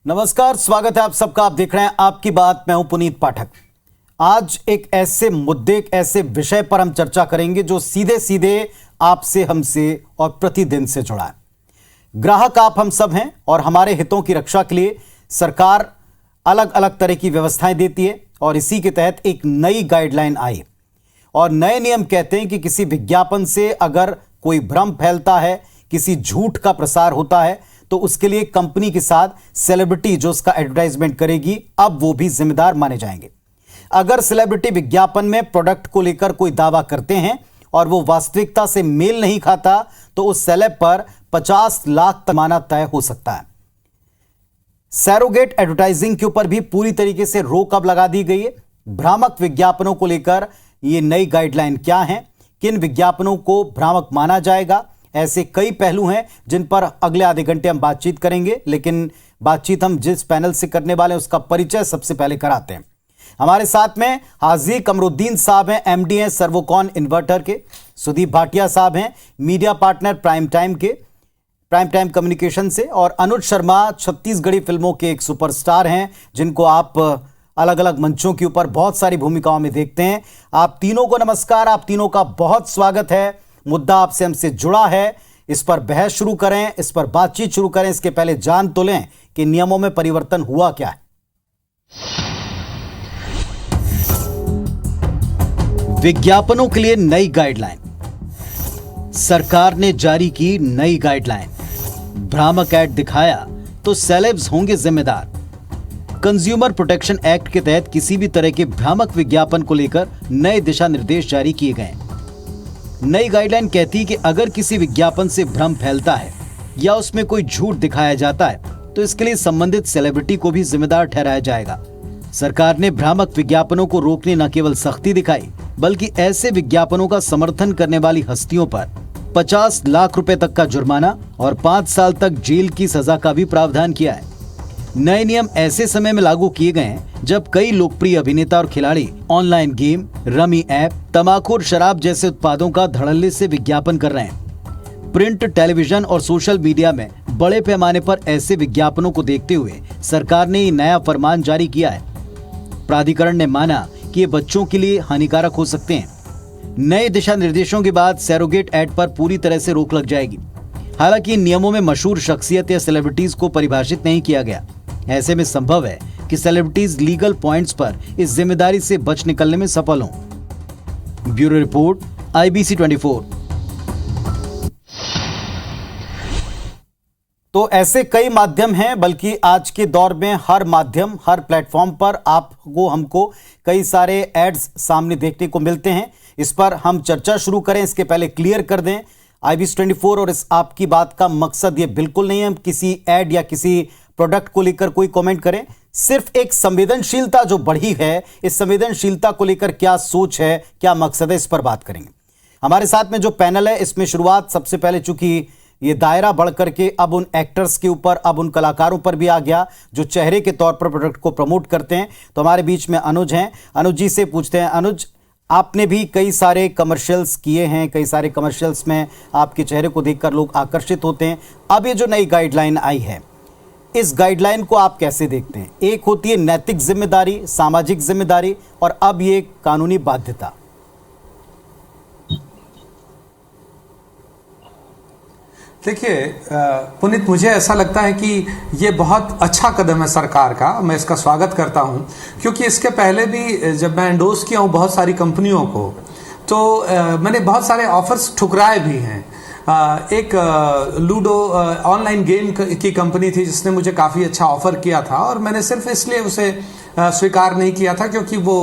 नमस्कार, स्वागत है आप सबका। आप देख रहे हैं आपकी बात। मैं हूं पुनीत पाठक। आज एक ऐसे मुद्दे, एक ऐसे विषय पर हम चर्चा करेंगे जो सीधे सीधे आपसे, हमसे और प्रतिदिन से जुड़ा है। ग्राहक आप हम सब हैं और हमारे हितों की रक्षा के लिए सरकार अलग अलग तरह की व्यवस्थाएं देती है और इसी के तहत एक नई गाइडलाइन आई और नए नियम कहते हैं कि किसी विज्ञापन से अगर कोई भ्रम फैलता है, किसी झूठ का प्रसार होता है, तो उसके लिए कंपनी के साथ सेलिब्रिटी जो उसका एडवर्टाइजमेंट करेगी, अब वो भी जिम्मेदार माने जाएंगे। अगर सेलिब्रिटी विज्ञापन में प्रोडक्ट को लेकर कोई दावा करते हैं और वो वास्तविकता से मेल नहीं खाता, तो उस सेलेब पर 50 लाख जुर्माना तय हो सकता है। सैरोगेट एडवर्टाइजिंग के ऊपर भी पूरी तरीके से रोक अब लगा दी गई है। भ्रामक विज्ञापनों को लेकर ये नई गाइडलाइन क्या है, किन विज्ञापनों को भ्रामक माना जाएगा, ऐसे कई पहलू हैं जिन पर अगले आधे घंटे हम बातचीत करेंगे। लेकिन बातचीत हम जिस पैनल से करने वाले हैं उसका परिचय सबसे पहले कराते हैं। हमारे साथ में हाजी कमरुद्दीन साहब हैं, एमडी हैं सर्वोकॉन इन्वर्टर के। सुदीप भाटिया साहब हैं, media partner prime time communication से। और अनुज शर्मा छत्तीसगढ़ी फिल्मों के एक सुपरस्टार हैं जिनको आप अलग अलग मंचों के ऊपर बहुत सारी भूमिकाओं में देखते हैं। आप तीनों को नमस्कार, आप तीनों का बहुत स्वागत है। मुद्दा आपसे हमसे जुड़ा है, इस पर बहस शुरू करें, इस पर बातचीत शुरू करें। इसके पहले जान तो लें कि नियमों में परिवर्तन हुआ क्या है। विज्ञापनों के लिए नई गाइडलाइन। सरकार ने जारी की नई गाइडलाइन। भ्रामक ऐड दिखाया तो सेलेब्स होंगे जिम्मेदार। कंज्यूमर प्रोटेक्शन एक्ट के तहत किसी भी तरह के भ्रामक विज्ञापन को लेकर नए दिशा निर्देश जारी किए गए। नई गाइडलाइन कहती है कि अगर किसी विज्ञापन से भ्रम फैलता है या उसमें कोई झूठ दिखाया जाता है, तो इसके लिए संबंधित सेलिब्रिटी को भी जिम्मेदार ठहराया जाएगा। सरकार ने भ्रामक विज्ञापनों को रोकने न केवल सख्ती दिखाई, बल्कि ऐसे विज्ञापनों का समर्थन करने वाली हस्तियों पर 50 लाख रुपए तक का जुर्माना और 5 साल तक जेल की सजा का भी प्रावधान किया है। नए नियम ऐसे समय में लागू किए गए हैं जब कई लोकप्रिय अभिनेता और खिलाड़ी ऑनलाइन गेम, रमी ऐप, तंबाकू और शराब जैसे उत्पादों का धड़ल्ले से विज्ञापन कर रहे हैं। प्रिंट, टेलीविजन और सोशल मीडिया में बड़े पैमाने पर ऐसे विज्ञापनों को देखते हुए सरकार ने ये नया फरमान जारी किया है। प्राधिकरण ने माना कि ये बच्चों के लिए हानिकारक हो सकते हैं। नए दिशा निर्देशों के बाद सैरोगेट ऐड पर पूरी तरह से रोक लग जाएगी। हालांकि इन नियमों में मशहूर शख्सियत या सेलिब्रिटीज को परिभाषित नहीं किया गया। ऐसे में संभव है कि सेलिब्रिटीज लीगल पॉइंट्स पर इस जिम्मेदारी से बच निकलने में सफल हों। Bureau report, IBC 24। तो ऐसे कई माध्यम हैं, बल्कि आज के दौर में हर माध्यम, हर प्लेटफॉर्म पर आपको, हमको कई सारे एड्स सामने देखने को मिलते हैं। इस पर हम चर्चा शुरू करें, इसके पहले क्लियर कर दें, IBC 24 और इस आपकी बात का मकसद ये बिल्कुल नहीं है हम किसी ऐड या किसी प्रोडक्ट को लेकर कोई कमेंट करें। सिर्फ एक संवेदनशीलता जो बढ़ी है, इस संवेदनशीलता को लेकर क्या सोच है, क्या मकसद है, इस पर बात करेंगे। हमारे साथ में जो पैनल है, इसमें शुरुआत सबसे पहले, चूंकि ये दायरा बढ़ करके अब उन एक्टर्स के ऊपर, अब उन कलाकारों पर भी आ गया जो चेहरे के तौर पर प्रोडक्ट को प्रमोट करते हैं। तो हमारे बीच में अनुज हैं। अनुज जी से पूछते हैं। अनुज, आपने भी कई सारे कमर्शियल्स किए हैं, कई सारे कमर्शियल्स में आपके चेहरे को देखकर लोग आकर्षित होते हैं। अब ये जो नई गाइडलाइन आई है, इस गाइडलाइन को आप कैसे देखते हैं? एक होती है नैतिक जिम्मेदारी, सामाजिक जिम्मेदारी, और अब ये कानूनी बाध्यता। देखिए पुनीत, मुझे ऐसा लगता है कि ये बहुत अच्छा कदम है सरकार का। मैं इसका स्वागत करता हूं, क्योंकि इसके पहले भी जब मैं एंडोर्स किया हूं बहुत सारी कंपनियों को, तो मैंने बहुत सारे ऑफर्स ठुकराए भी हैं। एक लूडो ऑनलाइन गेम की कंपनी थी जिसने मुझे काफ़ी अच्छा ऑफर किया था, और मैंने सिर्फ इसलिए उसे स्वीकार नहीं किया था क्योंकि वो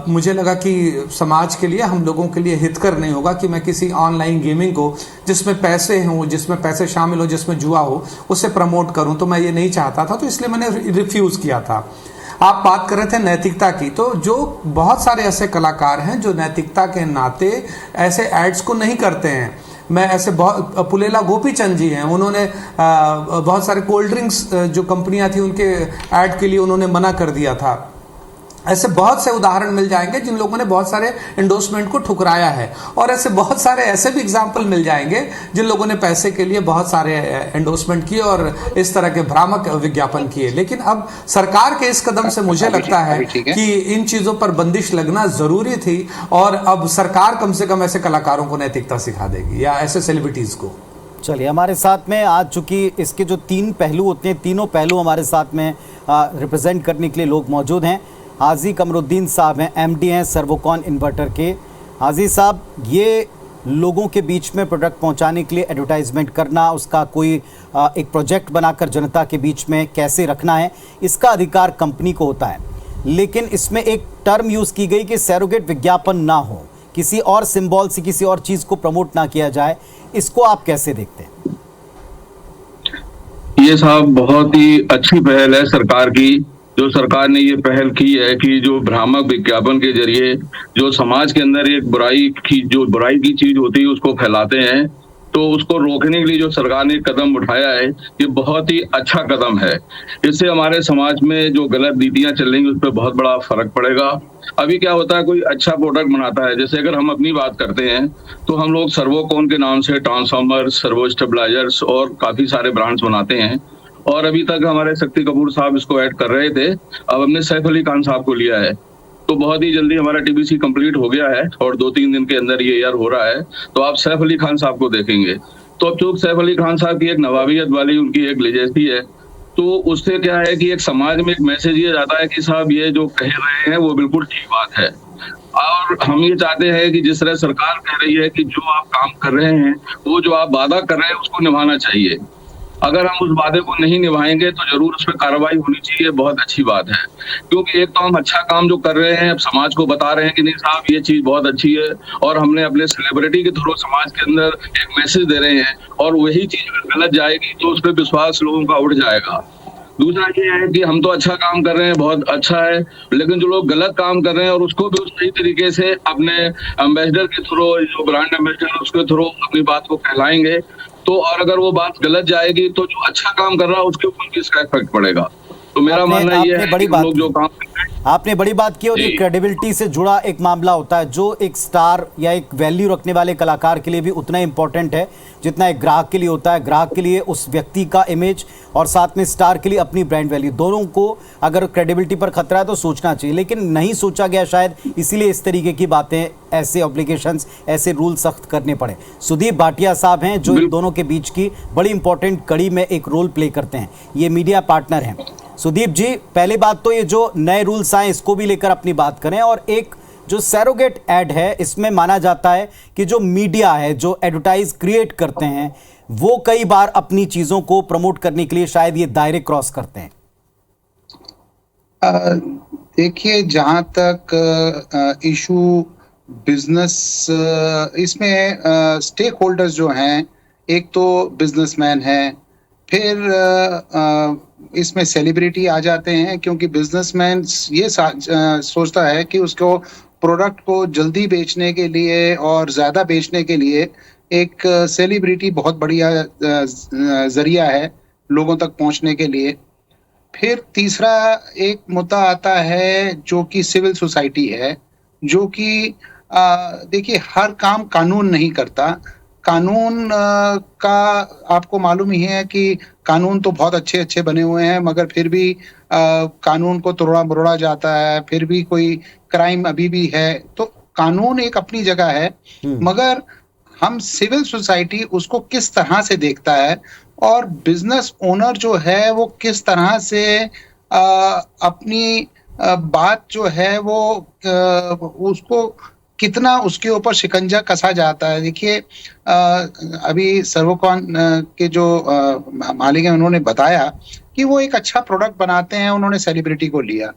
मुझे लगा कि समाज के लिए, हम लोगों के लिए हितकर नहीं होगा कि मैं किसी ऑनलाइन गेमिंग को जिसमें पैसे हों, जिसमें पैसे शामिल हो, जिसमें जुआ हो, उसे प्रमोट करूं। तो मैं ये नहीं चाहता था, तो इसलिए मैंने रिफ्यूज़ किया था। आप बात कर रहे थे नैतिकता की, तो जो बहुत सारे ऐसे कलाकार हैं जो नैतिकता के नाते ऐसे एड्स को नहीं करते हैं। मैं ऐसे बहुत, पुलेला गोपीचंद जी हैं, उन्होंने बहुत सारे कोल्ड ड्रिंक्स जो कंपनियां थी उनके ऐड के लिए उन्होंने मना कर दिया था। ऐसे बहुत से उदाहरण मिल जाएंगे जिन लोगों ने बहुत सारे एंडोर्समेंट को ठुकराया है, और ऐसे बहुत सारे ऐसे भी एग्जाम्पल मिल जाएंगे जिन लोगों ने पैसे के लिए बहुत सारे एंडोर्समेंट किए और इस तरह के भ्रामक विज्ञापन किए। लेकिन अब सरकार के इस कदम से मुझे लगता है कि इन चीजों पर बंदिश लगना जरूरी थी, और अब सरकार कम से कम ऐसे कलाकारों को नैतिकता सिखा देगी या ऐसे सेलिब्रिटीज को। चलिए, हमारे साथ में आज चूंकि इसके जो 3 पहलू होते हैं, तीनों पहलू हमारे साथ में रिप्रेजेंट करने के लिए लोग मौजूद हैं। हाजी कमरुद्दीन साहब हैं, एमडी हैं सर्वोकॉन इन्वर्टर के। हाजी साहब, ये लोगों के बीच में प्रोडक्ट पहुंचाने के लिए एडवर्टाइजमेंट करना, उसका कोई एक प्रोजेक्ट बनाकर जनता के बीच में कैसे रखना है, इसका अधिकार कंपनी को होता है। लेकिन इसमें एक टर्म यूज़ की गई कि सैरोगेट विज्ञापन ना हो, किसी और सिंबल से किसी और चीज़ को प्रमोट ना किया जाए। इसको आप कैसे देखते हैं? ये साहब बहुत ही अच्छी पहल है सरकार की, जो सरकार ने ये पहल की है कि जो भ्रामक विज्ञापन के जरिए जो समाज के अंदर एक बुराई की चीज होती है उसको फैलाते हैं, तो उसको रोकने के लिए जो सरकार ने कदम उठाया है, ये बहुत ही अच्छा कदम है। इससे हमारे समाज में जो गलत नीतियां चल रही हैं उस पर बहुत बड़ा फर्क पड़ेगा। अभी क्या होता है, कोई अच्छा प्रोडक्ट बनाता है, जैसे अगर हम अपनी बात करते हैं तो हम लोग सर्वोकॉन के नाम से ट्रांसफार्मर, सर्वो स्टेबलाइजर्स और काफी सारे ब्रांड्स बनाते हैं, और अभी तक हमारे शक्ति कपूर साहब इसको ऐड कर रहे थे। अब हमने सैफ अली खान साहब को लिया है, तो बहुत ही जल्दी हमारा टीबीसी कंप्लीट हो गया है और 2-3 दिन के अंदर ये ईयर हो रहा है, तो आप सैफ अली खान साहब को देखेंगे। तो अब चूंकि सैफ अली खान साहब की एक नवाबियत वाली उनकी एक लेजेसी है, तो उससे क्या है कि एक समाज में एक मैसेज ये जाता है कि साहब ये जो कह रहे हैं वो बिल्कुल ठीक बात है। और हम ये चाहते हैं कि जिस तरह सरकार कह रही है कि जो आप काम कर रहे हैं, वो जो आप वादा कर रहे हैं उसको निभाना चाहिए। अगर हम उस वादे को नहीं निभाएंगे तो जरूर उस पर कार्रवाई होनी चाहिए, बहुत अच्छी बात है। क्योंकि एक तो हम अच्छा काम जो कर रहे हैं, अब समाज को बता रहे हैं कि नहीं साहब ये चीज बहुत अच्छी है, और हमने अपने सेलिब्रिटी के थ्रू समाज के अंदर एक मैसेज दे रहे हैं, और वही चीज अगर गलत जाएगी तो उस पर विश्वास लोगों का उठ जाएगा। दूसरा ये है कि हम तो अच्छा काम कर रहे हैं, बहुत अच्छा है, लेकिन जो लोग गलत काम कर रहे हैं और उसको भी सही तरीके से अपने एम्बेसडर के थ्रू, जो ब्रांड एम्बेसडर उसके थ्रू अपनी बात को फैलाएंगे, तो और अगर वो बात गलत जाएगी तो जो अच्छा काम कर रहा है उसके ऊपर भी इसका इफेक्ट पड़ेगा। तो मेरा मानना ये है कि लोग जो काम कर रहे हैं, आपने बड़ी बात की, और ये क्रेडिबिलिटी से जुड़ा एक मामला होता है जो एक स्टार या एक वैल्यू रखने वाले कलाकार के लिए भी उतना इंपॉर्टेंट है जितना एक ग्राहक के लिए होता है। ग्राहक के लिए उस व्यक्ति का इमेज और साथ में स्टार के लिए अपनी ब्रांड वैल्यू, दोनों को अगर क्रेडिबिलिटी पर खतरा है तो सोचना चाहिए, लेकिन नहीं सोचा गया शायद, इसीलिए इस तरीके की बातें, ऐसे ऑब्लिगेशंस, ऐसे रूल सख्त करने पड़े। सुदीप भाटिया साहब हैं जो इन दोनों के बीच की बड़ी इंपॉर्टेंट कड़ी में एक रोल प्ले करते हैं, ये मीडिया पार्टनर हैं। सुदीप जी, पहली बात तो ये जो नए रूल्स आए इसको भी लेकर अपनी बात करें, और एक जो सैरोगेट ऐड है इसमें माना जाता है कि जो मीडिया है, जो एडवर्टाइज क्रिएट करते हैं, वो कई बार अपनी चीजों को प्रमोट करने के लिए शायद ये दायरे क्रॉस करते हैं। देखिए, जहां तक इशू बिजनेस, इसमें स्टेक होल्डर्स जो हैं, एक तो बिजनेसमैन है, फिर इसमें सेलिब्रिटी आ जाते हैं, क्योंकि बिजनेसमैन ये सोचता है कि उसको प्रोडक्ट को जल्दी बेचने के लिए और ज़्यादा बेचने के लिए एक सेलिब्रिटी बहुत बढ़िया जरिया है लोगों तक पहुंचने के लिए। फिर तीसरा एक मुद्दा आता है जो कि सिविल सोसाइटी है, जो कि देखिए, हर काम कानून नहीं करता। कानून का आपको मालूम ही है कि कानून तो बहुत अच्छे अच्छे बने हुए हैं, मगर फिर भी कानून को तोड़ा मरोड़ा जाता है, फिर भी कोई क्राइम अभी भी है। तो कानून एक अपनी जगह है, मगर हम सिविल सोसाइटी उसको किस तरह से देखता है, और बिजनेस ओनर जो है वो किस तरह से अपनी बात जो है वो उसको कितना उसके ऊपर शिकंजा कसा जाता है। देखिए, अभी सर्वोकॉन के जो मालिक हैं उन्होंने बताया कि वो एक अच्छा प्रोडक्ट बनाते हैं, उन्होंने सेलिब्रिटी को लिया,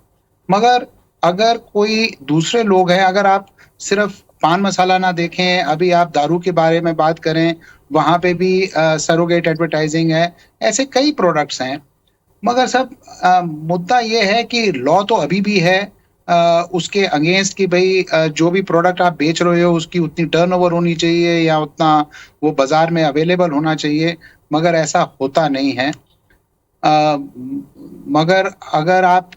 मगर अगर कोई दूसरे लोग हैं, अगर आप सिर्फ पान मसाला ना देखें, अभी आप दारू के बारे में बात करें, वहां पे भी सरोगेट एडवर्टाइजिंग है, ऐसे कई प्रोडक्ट्स हैं। मगर सब मुद्दा ये है कि लॉ तो अभी भी है उसके अगेंस्ट कि भाई जो भी प्रोडक्ट आप बेच रहे हो उसकी उतनी टर्नओवर होनी चाहिए या उतना वो बाजार में अवेलेबल होना चाहिए, मगर ऐसा होता नहीं है। मगर अगर आप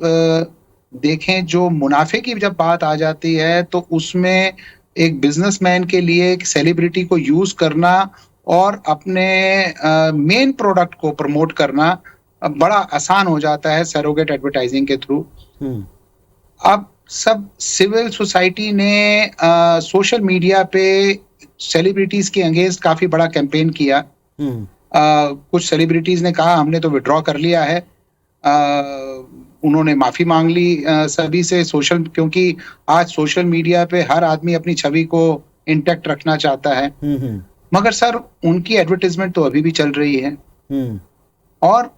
देखें, जो मुनाफे की जब बात आ जाती है तो उसमें एक बिजनेसमैन के लिए एक सेलिब्रिटी को यूज करना और अपने मेन प्रोडक्ट को प्रमोट करना बड़ा आसान हो जाता है सरोगेट एडवर्टाइजिंग के थ्रू। हम्म। अब सब सिविल सोसाइटी ने सोशल मीडिया पे सेलिब्रिटीज के अगेंस्ट काफी बड़ा कैंपेन किया। हम्म। कुछ सेलिब्रिटीज ने कहा हमने तो विड्रॉ कर लिया है। उन्होंने माफी मांग ली सभी से, क्योंकि आज सोशल मीडिया पे हर आदमी अपनी छवि को इंटैक्ट रखना चाहता है। मगर सर उनकी एडवर्टाइजमेंट तो अभी भी चल रही है। और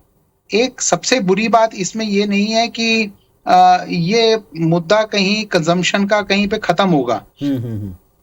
एक सबसे बुरी बात इसमें ये नहीं है कि ये मुद्दा कहीं कंजम्पशन का कहीं पे खत्म होगा।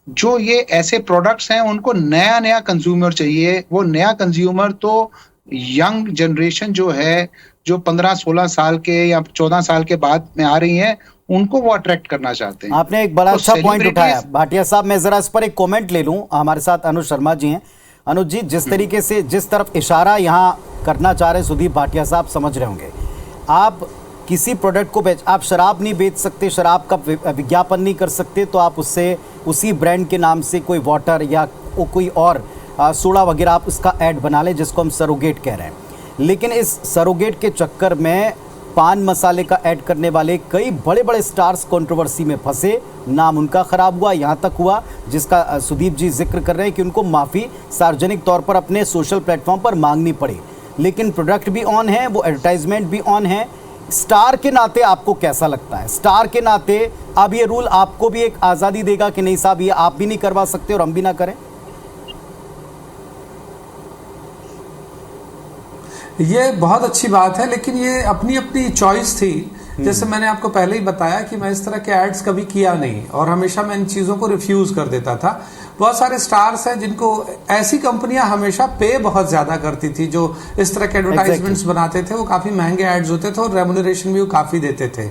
जो ये ऐसे प्रोडक्ट्स हैं उनको नया नया कंज्यूमर चाहिए। वो नया कंज्यूमर तो यंग जनरेशन जो है, जो 15-16 साल के या 14 साल के बाद में आ रही है, उनको वो अट्रैक्ट करना चाहते हैं। आपने एक बड़ा तो अच्छा पॉइंट उठाया celebrities- भाटिया साहब। मैं जरा इस पर एक कमेंट ले लूं। हमारे साथ अनुज शर्मा जी हैं। अनुज जी, जिस तरीके से जिस तरफ इशारा यहाँ करना चाह रहे हैं सुदीप भाटिया साहब, समझ रहे होंगे। आप किसी प्रोडक्ट को आप शराब नहीं बेच सकते, शराब का विज्ञापन नहीं कर सकते, तो आप उससे उसी ब्रांड के नाम से कोई वाटर या कोई और सोडा वगैरह आप उसका ऐड बना लें, जिसको हम सरोगेट कह रहे हैं। लेकिन इस सरोगेट के चक्कर में पान मसाले का ऐड करने वाले कई बड़े बड़े स्टार्स कंट्रोवर्सी में फंसे, नाम उनका खराब हुआ। यहाँ तक हुआ जिसका सुदीप जी जिक्र कर रहे हैं कि उनको माफ़ी सार्वजनिक तौर पर अपने सोशल प्लेटफॉर्म पर मांगनी पड़ी। लेकिन प्रोडक्ट भी ऑन है, वो एडवर्टाइजमेंट भी ऑन है। स्टार के नाते आपको कैसा लगता है? स्टार के नाते अब ये रूल आपको भी एक आज़ादी देगा कि नहीं साहब, ये आप भी नहीं करवा सकते और हम भी ना करें? ये बहुत अच्छी बात है, लेकिन ये अपनी अपनी चॉइस थी। जैसे मैंने आपको पहले ही बताया कि मैं इस तरह के एड्स कभी किया नहीं और हमेशा मैं इन चीजों को रिफ्यूज कर देता था। बहुत सारे स्टार्स हैं जिनको ऐसी कंपनियां हमेशा पे बहुत ज्यादा करती थी, जो इस तरह के एडवर्टाइजमेंट्स बनाते थे। वो काफी महंगे एड्स होते थे और रेम्यूनरेशन भी वो काफी देते थे।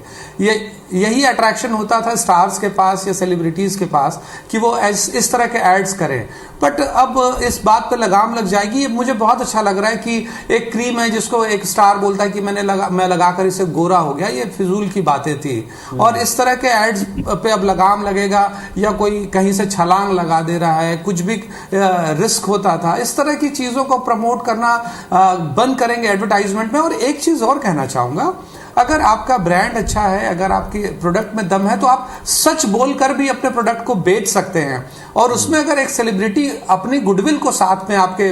यही अट्रैक्शन होता था स्टार्स के पास या सेलिब्रिटीज के पास कि वो इस तरह के एड्स करें। बट अब इस बात पे लगाम लग जाएगी। मुझे बहुत अच्छा लग रहा है कि एक क्रीम है जिसको एक स्टार बोलता है कि मैं लगाकर इसे गोरा हो गया। ये फिजूल की बातें थी। और इस तरह के एड्स पे अब लगाम लगेगा, या कोई कहीं से छलांग लगा दे रहा है, कुछ भी रिस्क होता था। इस तरह की चीजों को प्रमोट करना बंद करेंगे एडवर्टाइजमेंट में। और एक चीज और कहना चाहूंगा, अगर आपका ब्रांड अच्छा है, अगर आपके प्रोडक्ट में दम है, तो आप सच बोलकर भी अपने प्रोडक्ट को बेच सकते हैं। और उसमें अगर एक सेलिब्रिटी अपनी गुडविल को साथ में आपके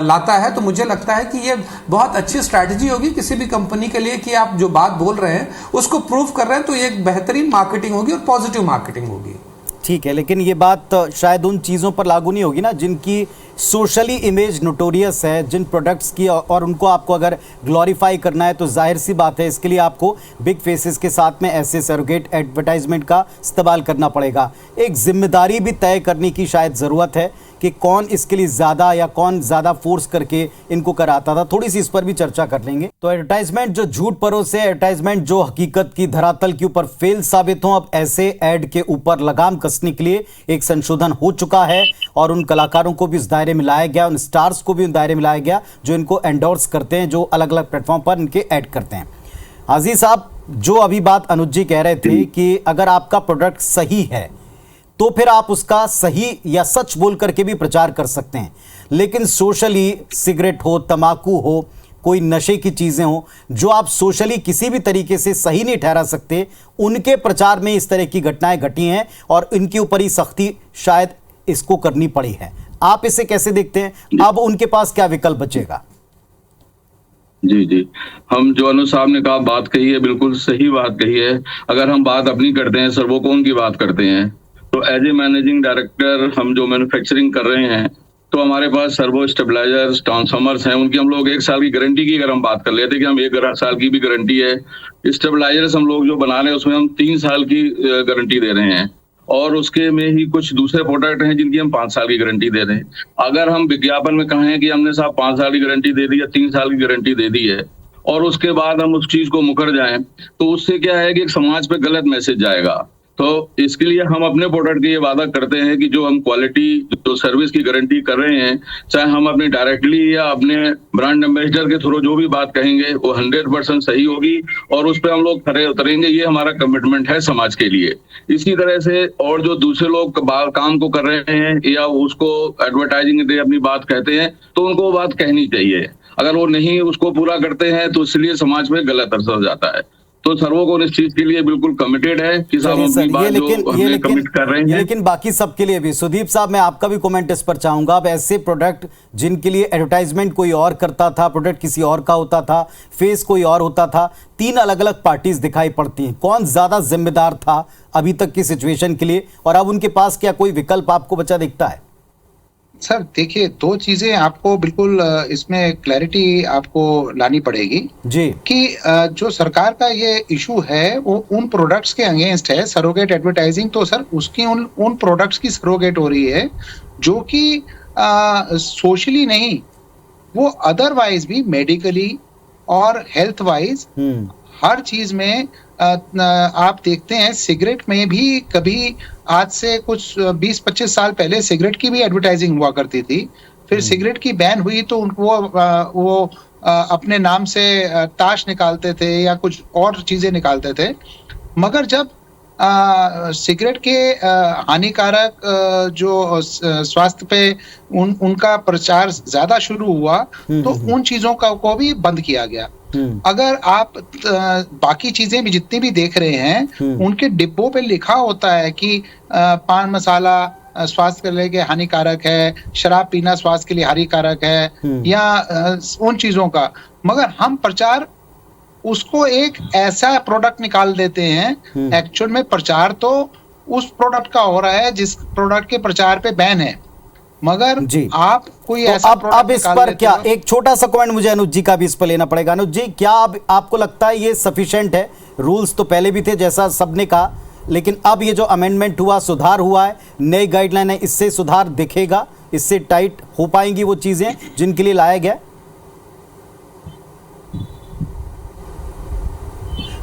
लाता है, तो मुझे लगता है कि ये बहुत अच्छी स्ट्रैटेजी होगी किसी भी कंपनी के लिए कि आप जो बात बोल रहे हैं उसको प्रूव कर रहे हैं। तो ये एक बेहतरीन मार्केटिंग होगी और पॉजिटिव मार्केटिंग होगी। ठीक है, लेकिन ये बात शायद उन चीज़ों पर लागू नहीं होगी ना जिनकी सोशली इमेज नोटोरियस है, जिन प्रोडक्ट्स की, और उनको आपको अगर ग्लोरीफाई करना है तो जाहिर सी बात है इसके लिए आपको बिग फेसेस के साथ में ऐसे सरोगेट एडवर्टाइजमेंट का इस्तेमाल करना पड़ेगा। एक जिम्मेदारी भी तय करने की शायद ज़रूरत है कि कौन इसके लिए ज़्यादा या कौन ज़्यादा फोर्स करके इनको कराता था। थोड़ी सी इस पर भी चर्चा कर लेंगे। तो एडवर्टाइजमेंट जो झूठ परोसे, एडवर्टाइजमेंट जो हकीकत की धरातल के ऊपर फेल साबित हो, अब ऐसे ऐड के ऊपर लगाम कसने के लिए एक संशोधन हो चुका है और उन कलाकारों को भी इस दायरे में लाया गया, उन स्टार्स को भी उन दायरे में लाया गया जो इनको एंडोर्स करते हैं, जो अलग अलग प्लेटफॉर्म पर इनके ऐड करते हैं। अजीज साहब, जो अभी बात अनुज जी कह रहे थे कि अगर आपका प्रोडक्ट सही है तो फिर आप उसका सही या सच बोल करके भी प्रचार कर सकते हैं। लेकिन सोशली सिगरेट हो, तंबाकू हो, कोई नशे की चीज़ें हो, जो आप सोशली किसी भी तरीके से सही नहीं ठहरा सकते, उनके प्रचार में इस तरह की घटनाएं घटी हैं और इनके ऊपर ही सख्ती शायद इसको करनी पड़ी है। आप इसे कैसे देखते हैं? अब उनके पास क्या विकल्प बचेगा? जी, हम जो अनु साहब ने कहा बात कही है, बिल्कुल सही बात कही है। अगर हम बात अपनी करते हैं, सर्वोकोन की बात करते हैं, तो एज ए मैनेजिंग डायरेक्टर हम जो मैन्युफैक्चरिंग कर रहे हैं, तो हमारे पास सर्वो स्टेबलाइजर्स, ट्रांसफार्मर्स हैं। उनकी हम लोग 1 साल की गारंटी की अगर हम बात कर लेते कि हम 1 साल की भी गारंटी है। स्टेबलाइजर्स हम लोग जो बना रहे हैं उसमें हम 3 साल की गारंटी दे रहे हैं। और उसके में ही कुछ दूसरे प्रोडक्ट हैं जिनकी हम 5 साल की गारंटी दे रहे हैं। अगर हम विज्ञापन में कहें कि हमने साहब 5 साल की गारंटी दे दी या 3 साल की गारंटी दे दी है, और उसके बाद हम उस चीज को मुकर जाएं, तो उससे क्या है कि एक समाज पे गलत मैसेज जाएगा तो इसके लिए हम अपने प्रोडक्ट की ये वादा करते हैं कि जो हम क्वालिटी, जो सर्विस की गारंटी कर रहे हैं, चाहे हम अपनी डायरेक्टली या अपने ब्रांड एम्बेसडर के थ्रू जो भी बात कहेंगे वो 100% सही होगी और उस पर हम लोग खरे उतरेंगे। ये हमारा कमिटमेंट है समाज के लिए। इसी तरह से और जो दूसरे लोग काम को कर रहे हैं या उसको एडवर्टाइजिंग दे अपनी बात कहते हैं, तो उनको वो बात कहनी चाहिए। अगर वो नहीं उसको पूरा करते हैं तो इसलिए समाज में गलत असर हो जाता है। तो सर्वों इस चीज के लिए बिल्कुल कमिटेड है कि साहब अपनी बात जो हमने कमिट कर रहे हैं। लेकिन बाकी सबके लिए भी सुदीप साहब, मैं आपका भी कमेंट इस पर चाहूंगा। अब ऐसे प्रोडक्ट जिनके लिए एडवर्टाइजमेंट कोई और करता था, प्रोडक्ट किसी और का होता था, फेस कोई और होता था, 3 अलग अलग पार्टीज दिखाई पड़ती हैं। कौन ज्यादा जिम्मेदार था अभी तक की सिचुएशन के लिए, और अब उनके पास क्या कोई विकल्प आपको बचा दिखता है? सर देखिए, 2 चीजें आपको बिल्कुल इसमें क्लैरिटी आपको लानी पड़ेगी जी कि जो सरकार का ये इशू है वो उन प्रोडक्ट्स के अगेंस्ट है। सरोगेट एडवर्टाइजिंग तो सर उसकी उन प्रोडक्ट्स की सरोगेट हो रही है जो कि सोशली नहीं, वो अदरवाइज भी मेडिकली और हेल्थ वाइज हर चीज में आप देखते हैं। सिगरेट में भी कभी आज से कुछ 20-25 साल पहले सिगरेट की भी एडवर्टाइजिंग हुआ करती थी। फिर सिगरेट की बैन हुई तो वो अपने नाम से ताश निकालते थे या कुछ और चीजें निकालते थे। मगर जब सिगरेट के हानिकारक जो स्वास्थ्य पे उनका प्रचार ज्यादा शुरू हुआ तो उन चीजों को भी बंद किया गया। अगर आप बाकी चीजें भी जितनी भी देख रहे हैं उनके डिब्बों पे लिखा होता है कि पान मसाला स्वास्थ्य के लिए हानिकारक है, शराब पीना स्वास्थ्य के लिए हानिकारक है या उन चीजों का, मगर हम प्रचार उसको एक ऐसा प्रोडक्ट निकाल देते हैं। एक्चुअल में प्रचार तो उस प्रोडक्ट का हो रहा है जिस प्रोडक्ट के प्रचार पे बैन है, मगर जी आप कोई तो ऐसा अब इस पर क्या एक छोटा सा कमेंट मुझे अनुज जी का भी इस पर लेना पड़ेगा। अनुज जी, क्या अब आपको लगता है ये सफिशिएंट है? रूल्स तो पहले भी थे जैसा सबने कहा, लेकिन अब ये जो अमेंडमेंट हुआ, सुधार हुआ है, नई गाइडलाइन है, इससे सुधार दिखेगा, इससे टाइट हो पाएंगी वो चीजें जिनके लिए लाया गया?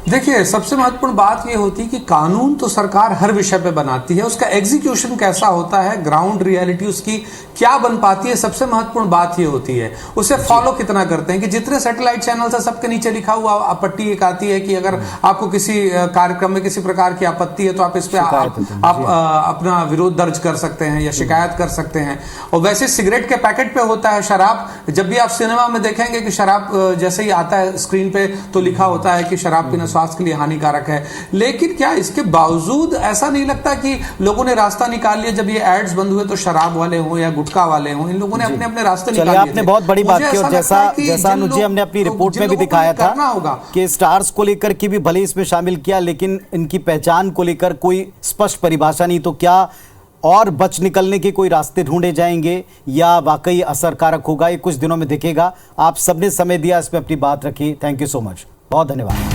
देखिए, सबसे महत्वपूर्ण बात यह होती है कि कानून तो सरकार हर विषय पे बनाती है, उसका एग्जीक्यूशन कैसा होता है, ग्राउंड रियलिटी उसकी क्या बन पाती है, सबसे महत्वपूर्ण बात यह होती है उसे फॉलो कितना करते हैं। कि जितने सैटेलाइट चैनल्स है सबके नीचे लिखा हुआ आपत्ति एक आती है कि अगर आपको किसी कार्यक्रम में किसी प्रकार की आपत्ति है तो आप इस पे आप अपना विरोध दर्ज कर सकते हैं या शिकायत कर सकते हैं। और वैसे सिगरेट के पैकेट पे होता है शराब, जब भी आप सिनेमा में देखेंगे कि शराब जैसे ही आता है स्क्रीन पे तो लिखा होता है कि शराब पीना स्वास्थ्य के लिए हानिकारक है। लेकिन क्या इसके बावजूद ऐसा नहीं लगता कि लोगों ने रास्ता निकाल लिया, जब ये एड्स बंद हुए तो शराब वाले हों या गुटखा वाले हों, इन लोगों ने अपने अपने रास्ते निकाल लिए। आपने बहुत बड़ी बात की, और जैसा अनुज जी हमने अपनी रिपोर्ट में भी दिखाया था कि स्टार्स को लेकर के भी भले इसमें शामिल किया, लेकिन इनकी पहचान को लेकर कोई स्पष्ट परिभाषा नहीं। तो क्या और बच निकलने के कोई रास्ते ढूंढे जाएंगे या वाकई असरकारक होगा? ये कुछ दिनों में दिखेगा। आप सबने समय दिया, इस पर अपनी बात रखी। थैंक यू सो मच, बहुत धन्यवाद।